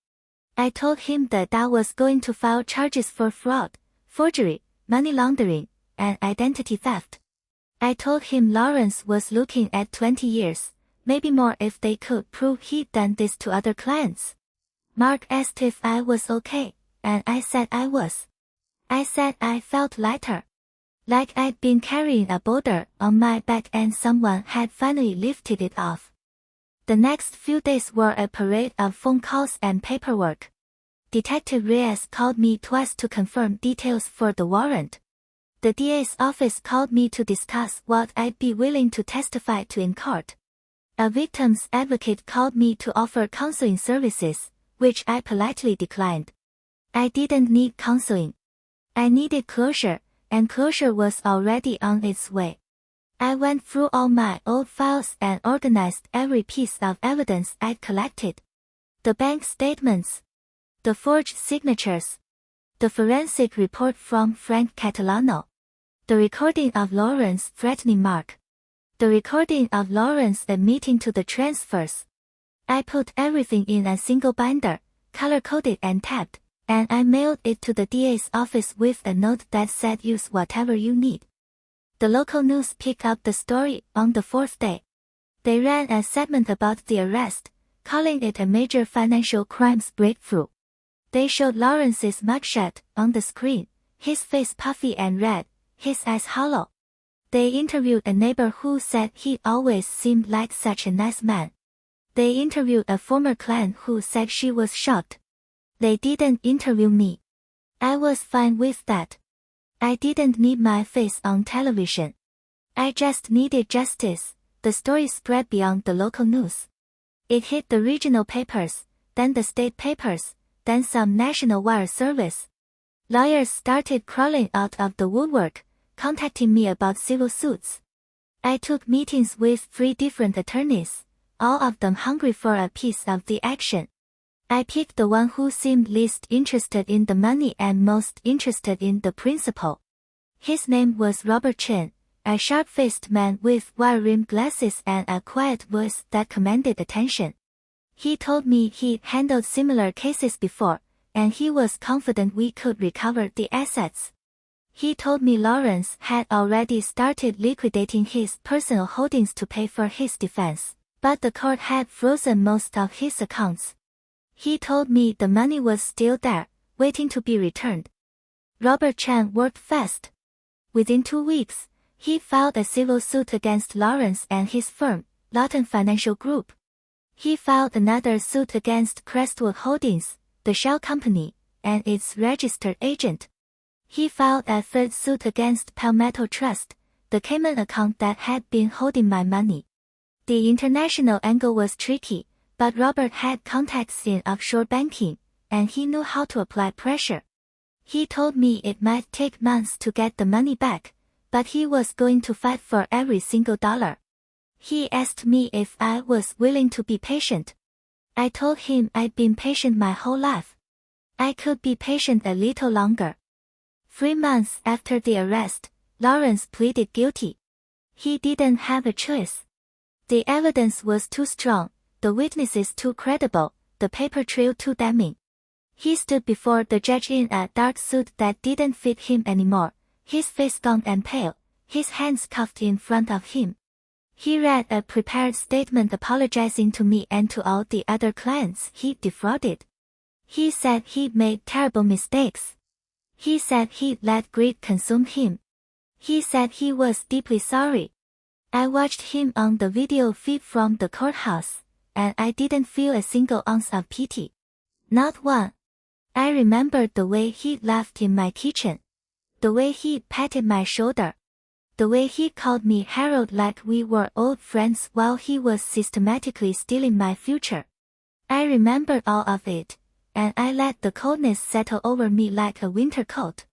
S1: I told him that I was going to file charges for fraud, forgery, money laundering, and identity theft. I told him Lawrence was looking at 20 years, maybe more if they could prove he'd done this to other clients. Mark asked if I was okay, and I said I was. I said I felt lighter. Like I'd been carrying a boulder on my back and someone had finally lifted it off. The next few days were a parade of phone calls and paperwork. Detective Reyes called me twice to confirm details for the warrant. The DA's office called me to discuss what I'd be willing to testify to in court. A victim's advocate called me to offer counseling services, which I politely declined. I didn't need counseling. I needed closure, and closure was already on its way. I went through all my old files and organized every piece of evidence I'd collected. The bank statements, the forged signatures, the forensic report from Frank Catalano, the recording of Lawrence threatening Mark, the recording of Lawrence admitting to the transfers. I put everything in a single binder, color-coded and tabbed, and I mailed it to the DA's office with a note that said use whatever you need. The local news picked up the story on the fourth day. They ran a segment about the arrest, calling it a major financial crimes breakthrough. They showed Lawrence's mugshot on the screen, his face puffy and red, his eyes hollow. They interviewed a neighbor who said he always seemed like such a nice man. They interviewed a former client who said she was shocked. They didn't interview me. I was fine with that. I didn't need my face on television. I just needed justice. The story spread beyond the local news. It hit the regional papers, then the state papers, then some national wire service. Lawyers started crawling out of the woodwork, contacting me about civil suits. I took meetings with 3 different attorneys, all of them hungry for a piece of the action. I picked the one who seemed least interested in the money and most interested in the principle. His name was Robert Chen, a sharp-faced man with wire-rimmed glasses and a quiet voice that commanded attention. He told me he'd handled similar cases before, and he was confident we could recover the assets. He told me Lawrence had already started liquidating his personal holdings to pay for his defense, but the court had frozen most of his accounts. He told me the money was still there, waiting to be returned. Robert Chan worked fast. Within 2 weeks, he filed a civil suit against Lawrence and his firm, Lawton Financial Group. He filed another suit against Crestwood Holdings, the shell company, and its registered agent. He filed a third suit against Palmetto Trust, the Cayman account that had been holding my money. The international angle was tricky, but Robert had contacts in offshore banking, and he knew how to apply pressure. He told me it might take months to get the money back, but he was going to fight for every single dollar. He asked me if I was willing to be patient. I told him I'd been patient my whole life. I could be patient a little longer. 3 months after the arrest, Lawrence pleaded guilty. He didn't have a choice. The evidence was too strong, the witnesses too credible, the paper trail too damning. He stood before the judge in a dark suit that didn't fit him anymore, his face gaunt and pale, his hands cuffed in front of him. He read a prepared statement apologizing to me and to all the other clients he'd defrauded. He said he'd made terrible mistakes. He said he'd let greed consume him. He said he was deeply sorry. I watched him on the video feed from the courthouse, and I didn't feel a single ounce of pity. Not one. I remembered the way he laughed in my kitchen. The way he patted my shoulder. The way he called me Harold like we were old friends while he was systematically stealing my future. I remembered all of it, and I let the coldness settle over me like a winter coat.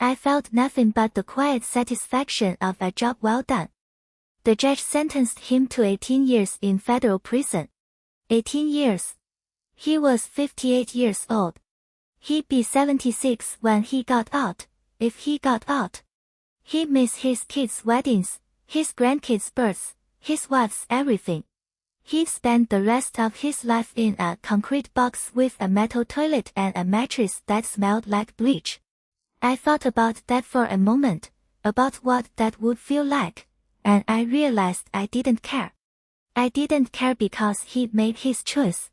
S1: I felt nothing but the quiet satisfaction of a job well done. The judge sentenced him to 18 years in federal prison. 18 years. He was 58 years old. He'd be 76 when he got out, if he got out. He'd miss his kids' weddings, his grandkids' births, his wife's everything. He'd spend the rest of his life in a concrete box with a metal toilet and a mattress that smelled like bleach. I thought about that for a moment, about what that would feel like, and I realized I didn't care. I didn't care because he'd made his choice.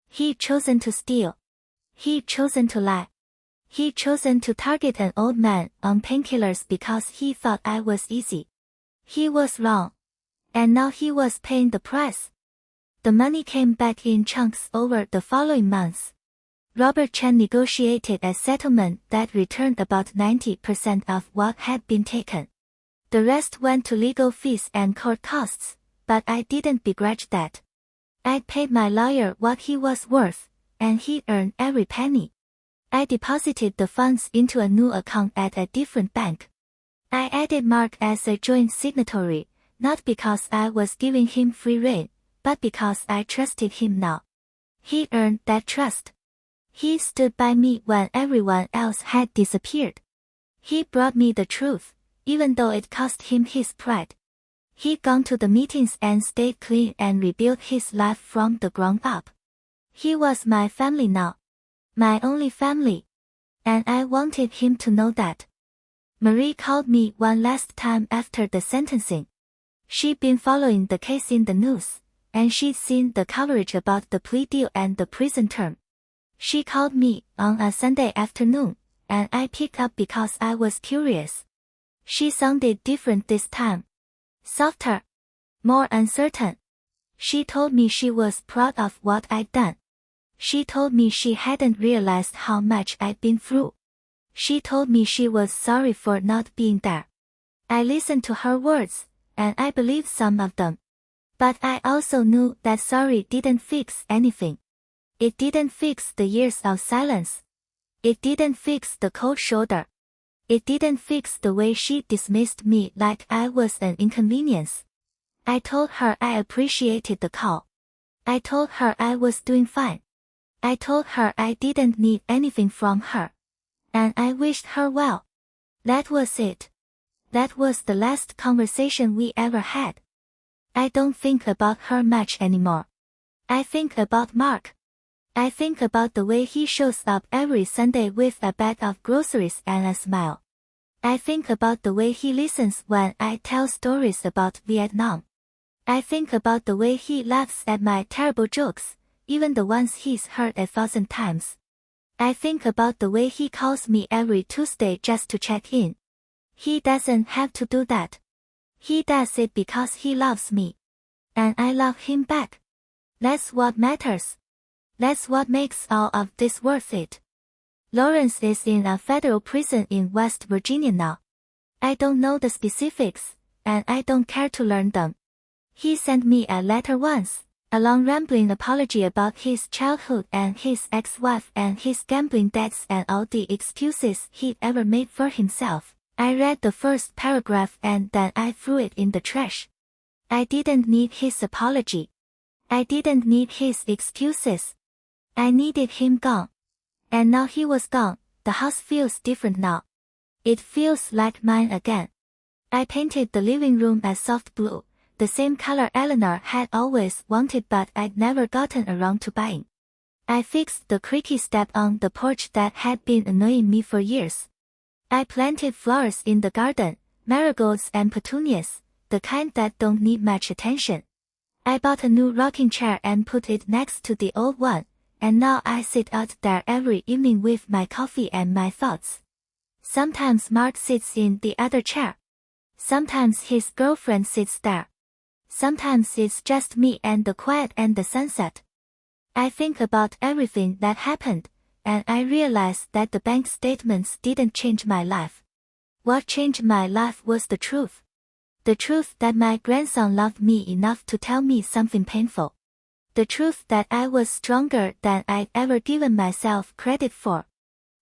S1: He'd chosen to steal. He'd chosen to lie. He'd chosen to target an old man on painkillers because he thought I was easy. He was wrong. And now he was paying the price. The money came back in chunks over the following months. Robert Chen negotiated a settlement that returned about 90% of what had been taken. The rest went to legal fees and court costs, but I didn't begrudge that. I'd paid my lawyer what he was worth, and he'd earned every penny. I deposited the funds into a new account at a different bank. I added Mark as a joint signatory, not because I was giving him free rein, but because I trusted him now. He earned that trust. He stood by me when everyone else had disappeared. He brought me the truth, even though it cost him his pride. He'd gone to the meetings and stayed clean and rebuilt his life from the ground up. He was my family now. My only family. And I wanted him to know that. Marie called me one last time after the sentencing. She'd been following the case in the news, and she'd seen the coverage about the plea deal and the prison term. She called me on a Sunday afternoon, and I picked up because I was curious. She sounded different this time. Softer. More uncertain. She told me she was proud of what I'd done. She told me she hadn't realized how much I'd been through. She told me she was sorry for not being there. I listened to her words, and I believed some of them. But I also knew that sorry didn't fix anything. It didn't fix the years of silence. It didn't fix the cold shoulder. It didn't fix the way she dismissed me like I was an inconvenience. I told her I appreciated the call. I told her I was doing fine. I told her I didn't need anything from her. And I wished her well. That was it. That was the last conversation we ever had. I don't think about her much anymore. I think about Mark. I think about the way he shows up every Sunday with a bag of groceries and a smile. I think about the way he listens when I tell stories about Vietnam. I think about the way he laughs at my terrible jokes, even the ones he's heard 1,000 times. I think about the way he calls me every Tuesday just to check in. He doesn't have to do that. He does it because he loves me. And I love him back. That's what matters. That's what makes all of this worth it. Lawrence is in a federal prison in West Virginia now. I don't know the specifics, and I don't care to learn them. He sent me a letter once, a long rambling apology about his childhood and his ex-wife and his gambling debts and all the excuses he'd ever made for himself. I read the first paragraph and then I threw it in the trash. I didn't need his apology. I didn't need his excuses. I needed him gone. And now he was gone, the house feels different now. It feels like mine again. I painted the living room a soft blue, the same color Eleanor had always wanted but I'd never gotten around to buying. I fixed the creaky step on the porch that had been annoying me for years. I planted flowers in the garden, marigolds and petunias, the kind that don't need much attention. I bought a new rocking chair and put it next to the old one, and now I sit out there every evening with my coffee and my thoughts. Sometimes Mark sits in the other chair. Sometimes his girlfriend sits there. Sometimes it's just me and the quiet and the sunset. I think about everything that happened, and I realize that the bank statements didn't change my life. What changed my life was the truth. The truth that my grandson loved me enough to tell me something painful. The truth that I was stronger than I'd ever given myself credit for.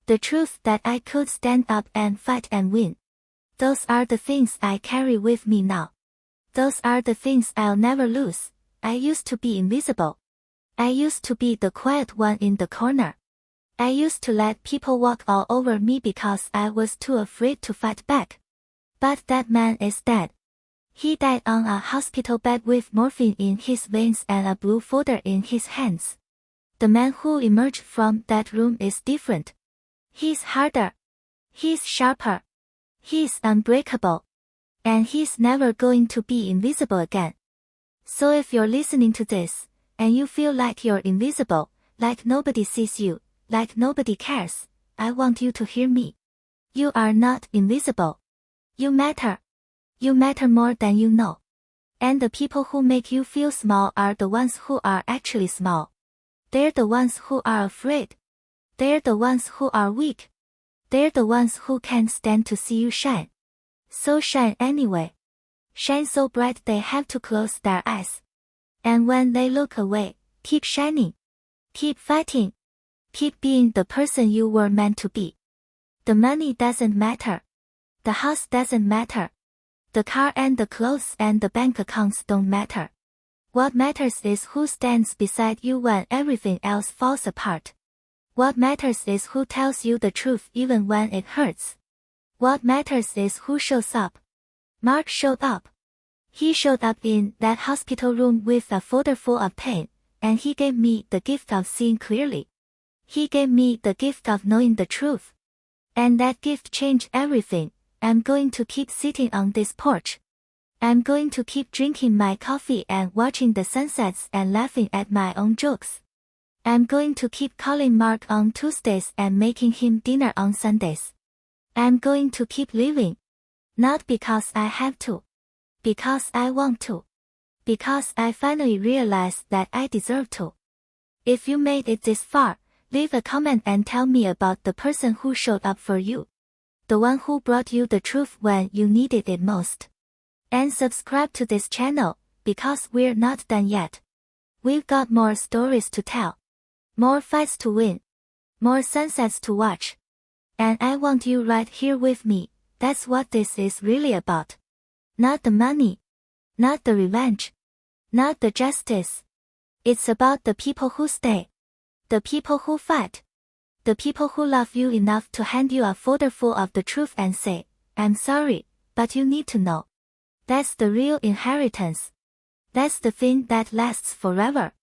S1: The truth that I could stand up and fight and win. Those are the things I carry with me now. Those are the things I'll never lose. I used to be invisible. I used to be the quiet one in the corner. I used to let people walk all over me because I was too afraid to fight back. But that man is dead. He died on a hospital bed with morphine in his veins and a blue folder in his hands. The man who emerged from that room is different. He's harder. He's sharper. He's unbreakable. And he's never going to be invisible again. So if you're listening to this, and you feel like you're invisible, like nobody sees you, like nobody cares, I want you to hear me. You are not invisible. You matter. You matter more than you know. And the people who make you feel small are the ones who are actually small. They're the ones who are afraid. They're the ones who are weak. They're the ones who can't stand to see you shine. So shine anyway. Shine so bright they have to close their eyes. And when they look away, keep shining. Keep fighting. Keep being the person you were meant to be. The money doesn't matter. The house doesn't matter. The car and the clothes and the bank accounts don't matter. What matters is who stands beside you when everything else falls apart. What matters is who tells you the truth even when it hurts. What matters is who shows up. Mark showed up. He showed up in that hospital room with a folder full of pain, and he gave me the gift of seeing clearly. He gave me the gift of knowing the truth. And that gift changed everything. I'm going to keep sitting on this porch. I'm going to keep drinking my coffee and watching the sunsets and laughing at my own jokes. I'm going to keep calling Mark on Tuesdays and making him dinner on Sundays. I'm going to keep living. Not because I have to. Because I want to. Because I finally realized that I deserve to. If you made it this far, leave a comment and tell me about the person who showed up for you. The one who brought you the truth when you needed it most. And subscribe to this channel, because we're not done yet. We've got more stories to tell. More fights to win. More sunsets to watch. And I want you right here with me. That's what this is really about. Not the money. Not the revenge. Not the justice. It's about the people who stay. The people who fight. The people who love you enough to hand you a folder full of the truth and say, I'm sorry, but you need to know. That's the real inheritance. That's the thing that lasts forever.